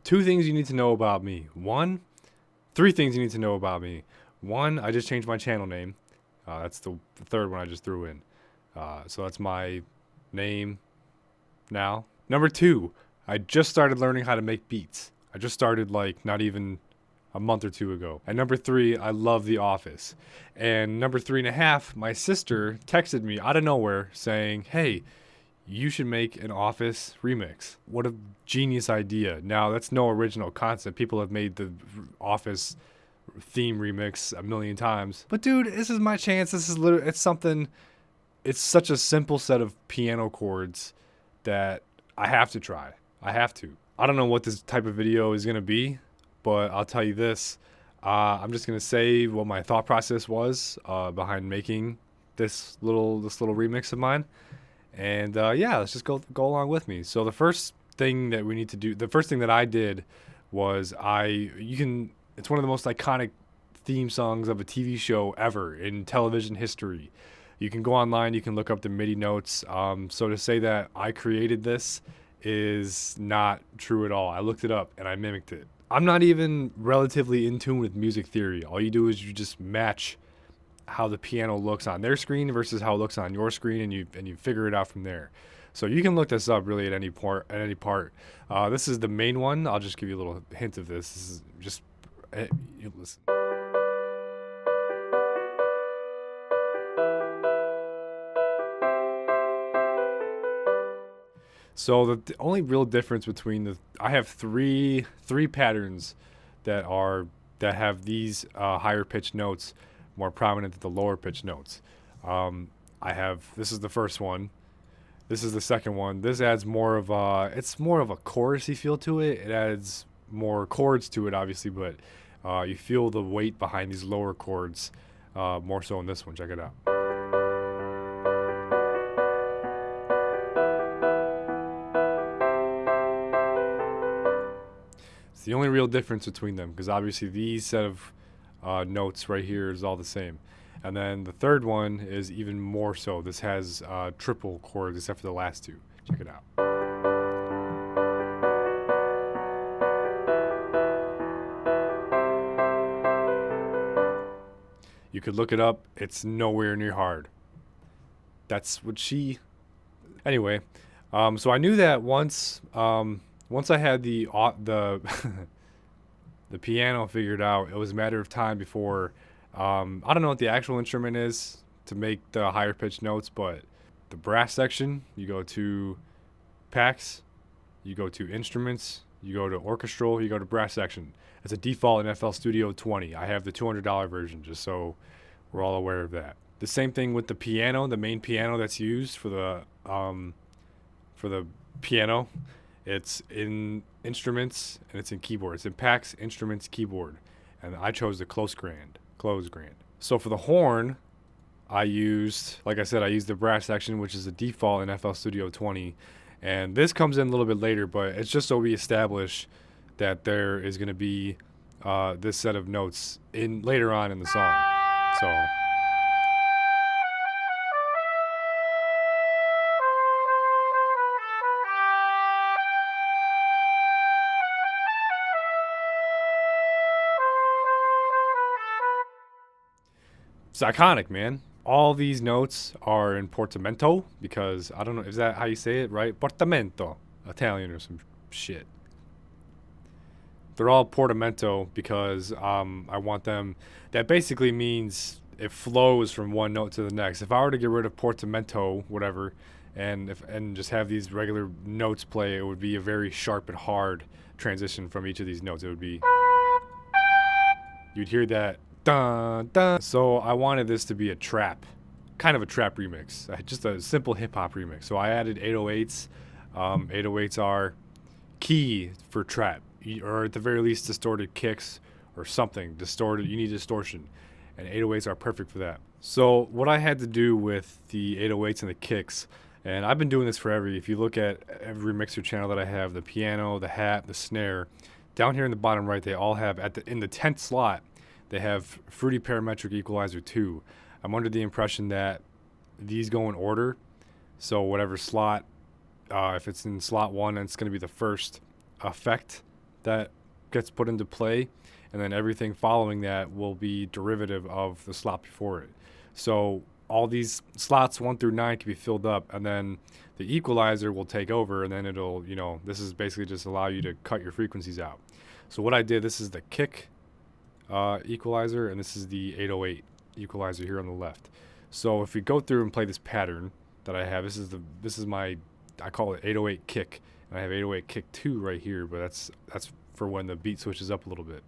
Two things you need to know about me. Three things you need to know about me. One, I just changed my channel name. That's the third one I just threw in. So that's my name now. Number two, I just started learning how to make beats. I just started like not even a month or two ago. And number three, I love The Office. And number 3.5, my sister texted me out of nowhere saying, hey, you should make an Office remix. What a genius idea. Now, that's no original concept. People have made the Office theme remix a million times. But dude, this is my chance. This is literally, it's something, it's such a simple set of piano chords that I have to try. I have to. I don't know what this type of video is going to be, but I'll tell you this. I'm just going to say what my thought process was behind making this little remix of mine. And yeah, let's just go along with me. So the first thing that we need to do, the first thing that I did was it's one of the most iconic theme songs of a TV show ever in television history. You can go online, you can look up the MIDI notes. So to say that I created this is not true at all. I looked it up and I mimicked it. I'm not even relatively in tune with music theory. All you do is you just match how the piano looks on their screen versus how it looks on your screen, and you figure it out from there. So you can look this up really at any part. This is the main one. I'll just give you a little hint of this. This is just you listen. So the only real difference between I have three patterns that have these higher pitched notes more prominent than the lower pitched notes. This is the first one. This is the second one. This adds it's more of a chorusy feel to it. It adds more chords to it, obviously, but you feel the weight behind these lower chords more so in this one. Check it out. It's the only real difference between them, because obviously these set of notes right here is all the same. And then the third one is even more so. This has triple chords except for the last two. Check it out. You could look it up. It's nowhere near hard. That's what Anyway, so I knew that once I had the the piano figured out, it was a matter of time before I don't know what the actual instrument is to make the higher pitched notes, but the brass section, you go to packs, you go to instruments, you go to orchestral, you go to brass section. It's a default in FL Studio 20. I have the $200 version, just so we're all aware of that. The same thing with the piano, the main piano that's used for the piano. It's in instruments and it's in keyboard. It's in packs, instruments, keyboard. And I chose the close grand. So for the horn, I used the brass section, which is a default in FL Studio 20. And this comes in a little bit later, but it's just so we establish that there is going to be this set of notes in later on in the song. So it's iconic, man. All these notes are in portamento because I don't know, is that how you say it, right? Portamento, Italian or some shit. They're all portamento because I want them. That basically means it flows from one note to the next. If I were to get rid of portamento, whatever, and just have these regular notes play, it would be a very sharp and hard transition from each of these notes. It would be, you'd hear that. Dun, dun. So I wanted this to be kind of a trap remix, just a simple hip hop remix. So I added 808s. 808s are key for trap, or at the very least distorted kicks or something distorted. You need distortion, and 808s are perfect for that. So what I had to do with the 808s and the kicks, and I've been doing this forever. If you look at every mixer channel that I have, the piano, the hat, the snare, down here in the bottom right, they all have in the 10th slot. They have Fruity Parametric Equalizer 2. I'm under the impression that these go in order. So whatever slot, if it's in slot 1, it's going to be the first effect that gets put into play, and then everything following that will be derivative of the slot before it. So all these slots 1 through 9 can be filled up, and then the equalizer will take over, and then it'll, this is basically just allow you to cut your frequencies out. So what I did, this is the kick equalizer, and this is the 808 equalizer here on the left. So if we go through and play this pattern that I have, this is my, I call it 808 kick, and I have 808 kick 2 right here, but that's for when the beat switches up a little bit.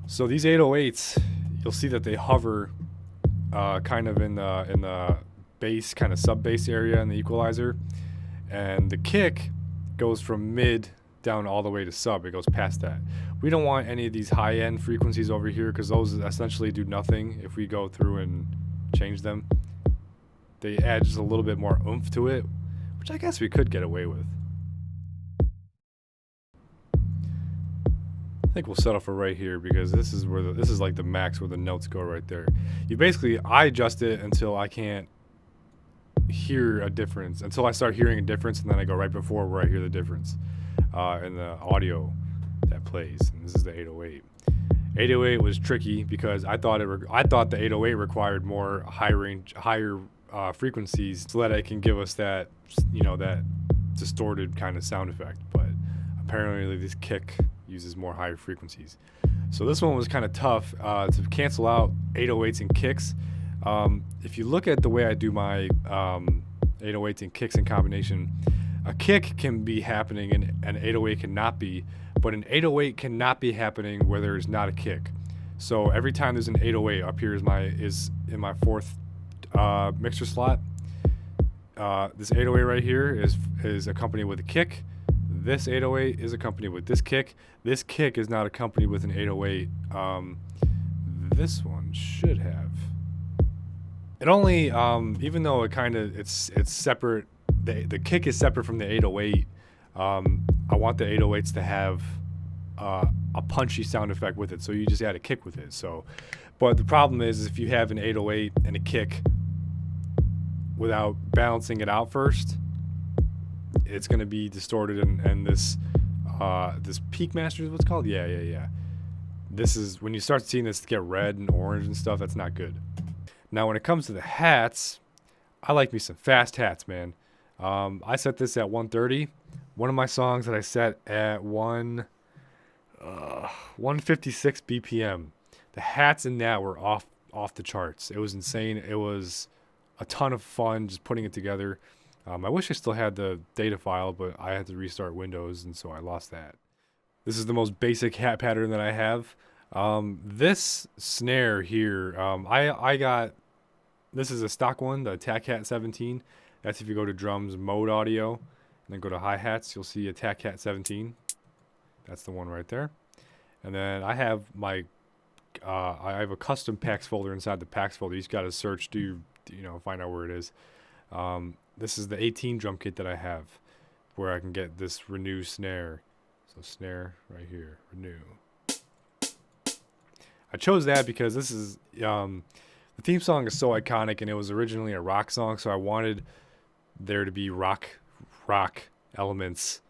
So these 808s, you'll see that they hover kind of in the bass, kind of sub bass area in the equalizer, and the kick goes from mid down all the way to sub. It goes past that. We don't want any of these high end frequencies over here, because those essentially do nothing if we go through and change them. They add just a little bit more oomph to it, which I guess we could get away with. I think we'll settle for right here, because this is where this is like the max where the notes go right there. I adjust it until I can't hear a difference, until I start hearing a difference, and then I go right before where I hear the difference in the audio that plays. And this is the 808. 808 was tricky because I thought the 808 required more higher frequencies so that it can give us that that distorted kind of sound effect. But apparently this kick uses more higher frequencies. So this one was kind of tough to cancel out 808s and kicks. If you look at the way I do my 808s and kicks in combination, a kick can be happening and an 808 cannot be, but an 808 cannot be happening where there's not a kick. So every time there's an 808, up here is in my fourth mixer slot. This 808 right here is accompanied with a kick. This 808 is accompanied with this kick. This kick is not accompanied with an 808. This one should have. It only, even though it's separate, the kick is separate from the 808. I want the 808s to have a punchy sound effect with it, so you just add a kick with it. So, but the problem is if you have an 808 and a kick without balancing it out first, it's going to be distorted, and this peak master is what's called. Yeah. This is when you start seeing this get red and orange and stuff. That's not good. Now when it comes to the hats, I like me some fast hats, man. I set this at 130. One of my songs that I set at 156 BPM. The hats in that were off the charts. It was insane. It was a ton of fun just putting it together. I wish I still had the data file, but I had to restart Windows, and so I lost that. This is the most basic hat pattern that I have. This snare here, I got, this is a stock one, the Attack Hat 17. That's if you go to drums, mode audio, and then go to hi-hats, you'll see Attack Hat 17. That's the one right there. And then I have my, I have a custom packs folder inside the packs folder. You just got to search, find out where it is. This is the 18 drum kit that I have, where I can get this renew snare. So snare right here, renew. I chose that because this is, the theme song is so iconic, and it was originally a rock song, so I wanted there to be rock elements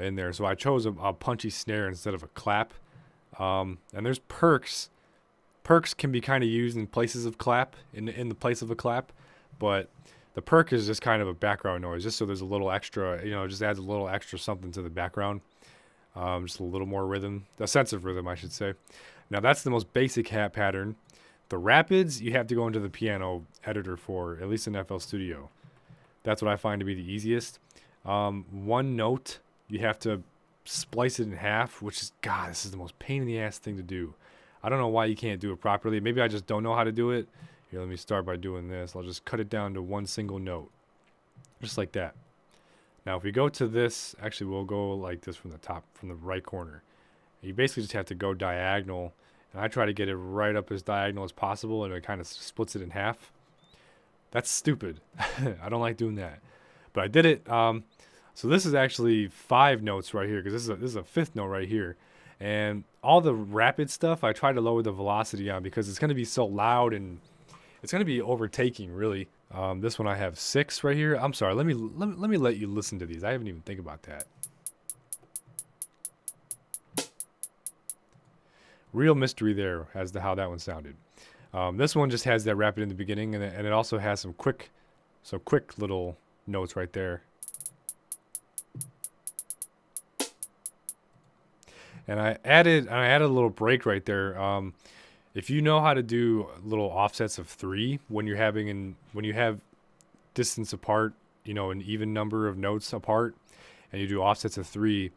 in there. So I chose a punchy snare instead of a clap. And there's perks. Perks can be kind of used in places of clap, in the place of a clap, but the perk is just kind of a background noise, just so there's a little extra, just adds a little extra something to the background. Just a little more rhythm, a sense of rhythm, I should say. Now that's the most basic hat pattern. The rapids, you have to go into the piano editor for, at least in FL Studio. That's what I find to be the easiest. One note, you have to splice it in half, which is, God, this is the most pain in the ass thing to do. I don't know why you can't do it properly. Maybe I just don't know how to do it. Here, let me start by doing this. I'll just cut it down to one single note. Just like that. Now, if we go to this, actually, we'll go like this from the top, from the right corner. You basically just have to go diagonal. And I try to get it right up as diagonal as possible, and it kind of splits it in half. That's stupid. I don't like doing that. But I did it. So this is actually 5 notes right here, because this is a 5th note right here. And all the rapid stuff, I try to lower the velocity on because it's going to be so loud and it's going to be overtaking, really. This one I have 6 right here. I'm sorry. Let me let you listen to these. I haven't even think about that. Real mystery there as to how that one sounded. This one just has that rapid in the beginning, and it also has some quick little notes right there. And I added a little break right there. If you know how to do little offsets of 3 when you have distance apart, you know, an even number of notes apart, and you do offsets of 3,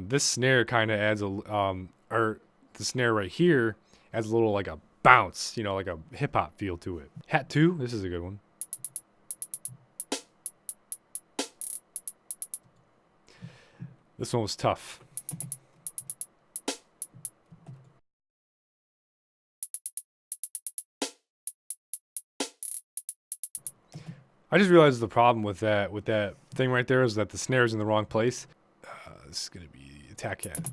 this snare kind of adds or the snare right here adds a little like a bounce, you know, like a hip hop feel to it. Hat 2, this is a good one. This one was tough. I just realized the problem with that thing right there is that the snare is in the wrong place. This is gonna be attack hat.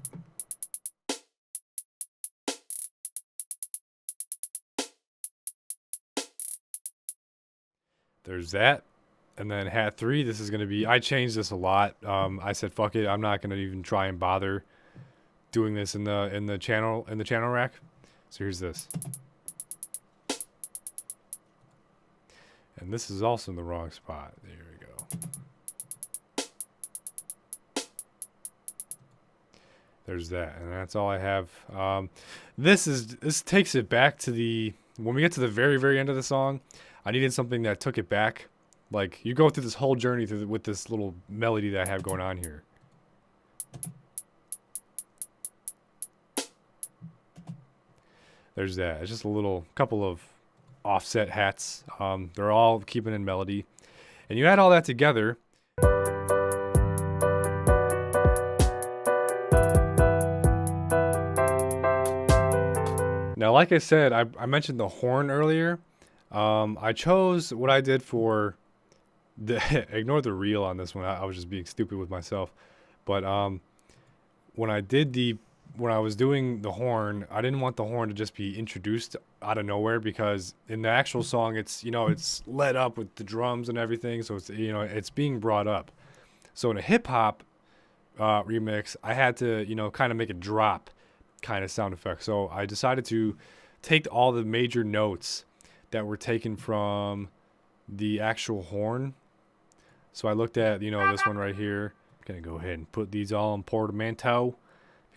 There's that. And then hat 3, this is gonna be, I changed this a lot. I said fuck it, I'm not gonna even try and bother doing this in the channel rack. So here's this. And this is also in the wrong spot. There we go. There's that, and that's all I have. This takes it back to when we get to the very, very end of the song. I needed something that took it back. Like, you go through this whole journey with this little melody that I have going on here. There's that. It's just a couple of offset hats. They're all keeping in melody. And you add all that together. Now, like I said, I mentioned the horn earlier. I chose what I did for ignore the reel on this one. I was just being stupid with myself. But when I was doing the horn, I didn't want the horn to just be introduced out of nowhere, because in the actual song, it's led up with the drums and everything, so it's being brought up. So in a hip hop remix, I had to kind of make a drop kind of sound effect. So I decided to take all the major notes that were taken from the actual horn. So I looked at this one right here. I'm gonna go ahead and put these all in portamento,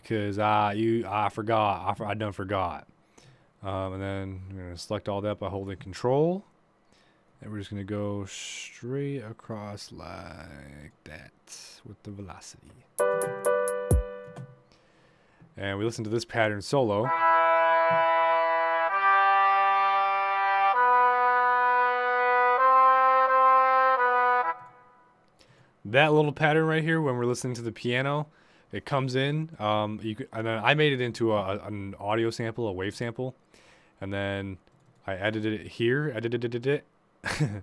because I forgot. I done forgot. And then I'm going to select all that by holding control. And we're just going to go straight across like that with the velocity. And we listen to this pattern solo. That little pattern right here, when we're listening to the piano, it comes in, and then I made it into an audio sample, a wave sample, and then I edited it here, edited it, and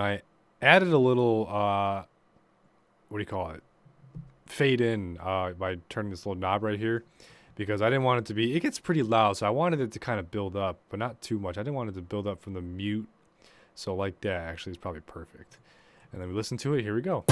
I added a little, what do you call it, fade in by turning this little knob right here, because I didn't want it to be, it gets pretty loud, so I wanted it to kind of build up, but not too much. I didn't want it to build up from the mute, so like that actually is probably perfect. And then we listen to it, here we go.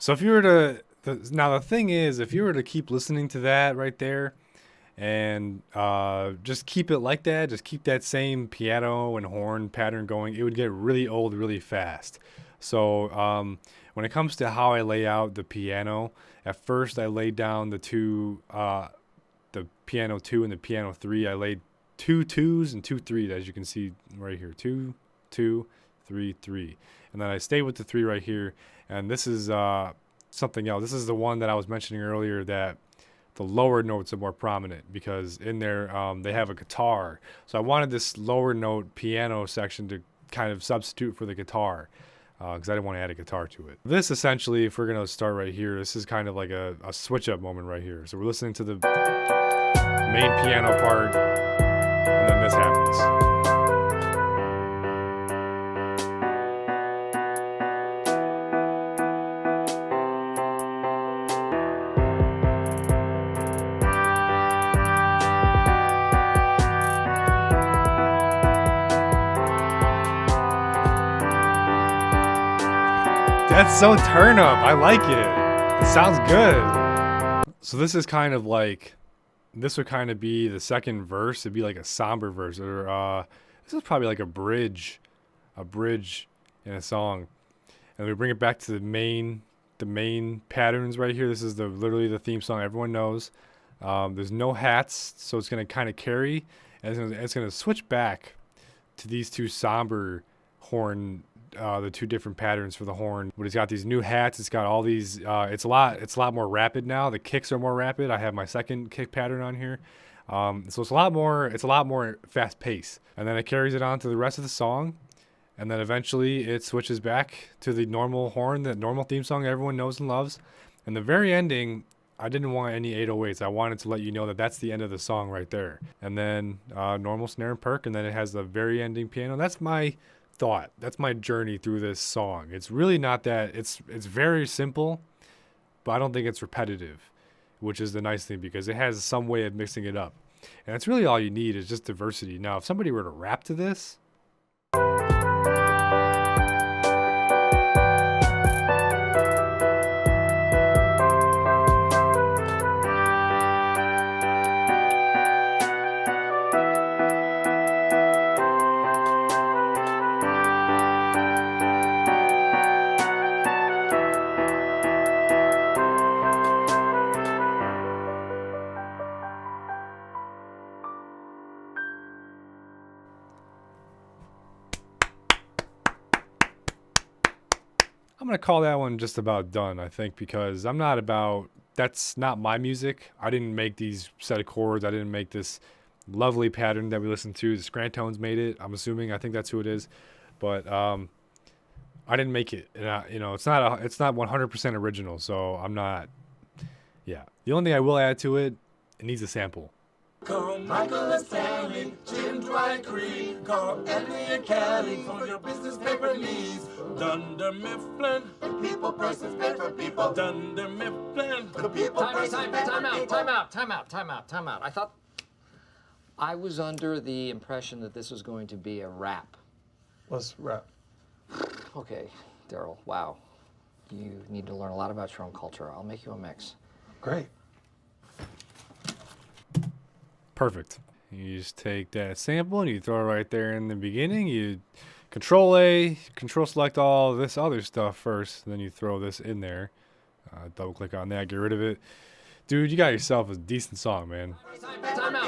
So if you were to, now the thing is, if you were to keep listening to that right there, and just keep it like that, just keep that same piano and horn pattern going, it would get really old really fast. So when it comes to how I lay out the piano, at first I laid down the piano 2 and the piano 3. I laid 2 2s and 2 3s, as you can see right here. 2 2 3 3, and then I stay with the 3 right here. And this is something else. This is the one that I was mentioning earlier, that the lower notes are more prominent, because in there they have a guitar. So I wanted this lower note piano section to kind of substitute for the guitar. because I didn't want to add a guitar to it. This essentially, if we're going to start right here, this is kind of like a switch up moment right here. So we're listening to the main piano part, and then this happens. That's so turn up. I like it. It sounds good. So this is kind of like, this would kind of be the second verse. It'd be like a somber verse, or this is probably like a bridge in a song. And we bring it back to the main patterns right here. This is literally the theme song everyone knows. There's no hats, so it's gonna kind of carry, and it's gonna switch back to these two somber horn. The two different patterns for the horn, but it's got these new hats. It's got all these. It's a lot more rapid now. The kicks are more rapid. I have my second kick pattern on here, so it's a lot more fast pace. And then it carries it on to the rest of the song, and then eventually it switches back to the normal horn, the normal theme song everyone knows and loves. And the very ending, I didn't want any 808s. I wanted to let you know that that's the end of the song right there. And then normal snare and perk, and then it has the very ending piano. That's my thought. That's my journey through this song. It's really not that, it's very simple, but I don't think it's repetitive, which is the nice thing, because it has some way of mixing it up. And that's really all you need, is just diversity. Now, if somebody were to rap to this, I'm going to call that one just about done, I think, because that's not my music. I didn't make these set of chords. I didn't make this lovely pattern that we listened to. The Scrantones made it, I'm assuming. I think that's who it is. But I didn't make it. And it's not 100% original, so I'm not, yeah. The only thing I will add to it, it needs a sample. Call Michael and Sally, Jim, Dwight, Creed. Call Andy and Kelly for your business paper needs. Dunder Mifflin, people, persons, paper, people. Dunder Mifflin, the people, persons, Time out. I thought I was under the impression that this was going to be a rap. Let's rap. Okay, Daryl, wow. You need to learn a lot about your own culture. I'll make you a mix. Great. Perfect. You just take that sample and you throw it right there in the beginning. You Control A, Control select all this other stuff first, then you throw this in there. Double click on that, get rid of it. Dude, you got yourself a decent song, man.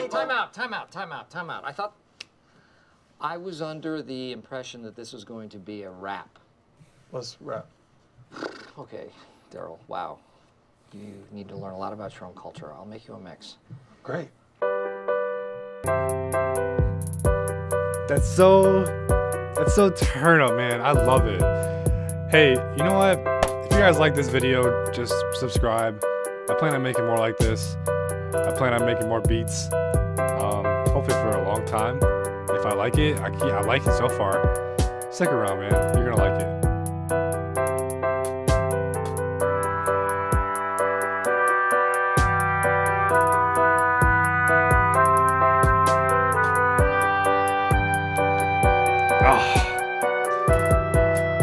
Time out. I thought I was under the impression that this was going to be a rap. Let's rap. Okay, Daryl, wow. You need to learn a lot about your own culture. I'll make you a mix. Great. That's so turn up, man. I love it. Hey, you know what? If you guys like this video, just subscribe. I plan on making more like this. I plan on making more beats. Hopefully for a long time. If I like it, I like it so far. Stick around, man. You're gonna like it.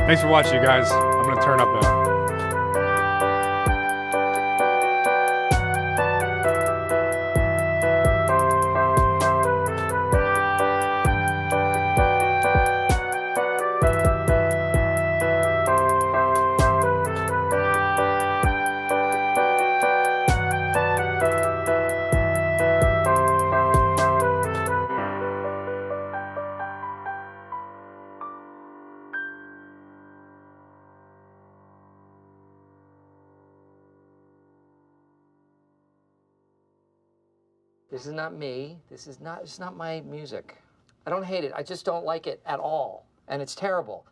Thanks for watching, you guys. I'm gonna turn up now. This is not me. It's not my music. I don't hate it. I just don't like it at all. And it's terrible.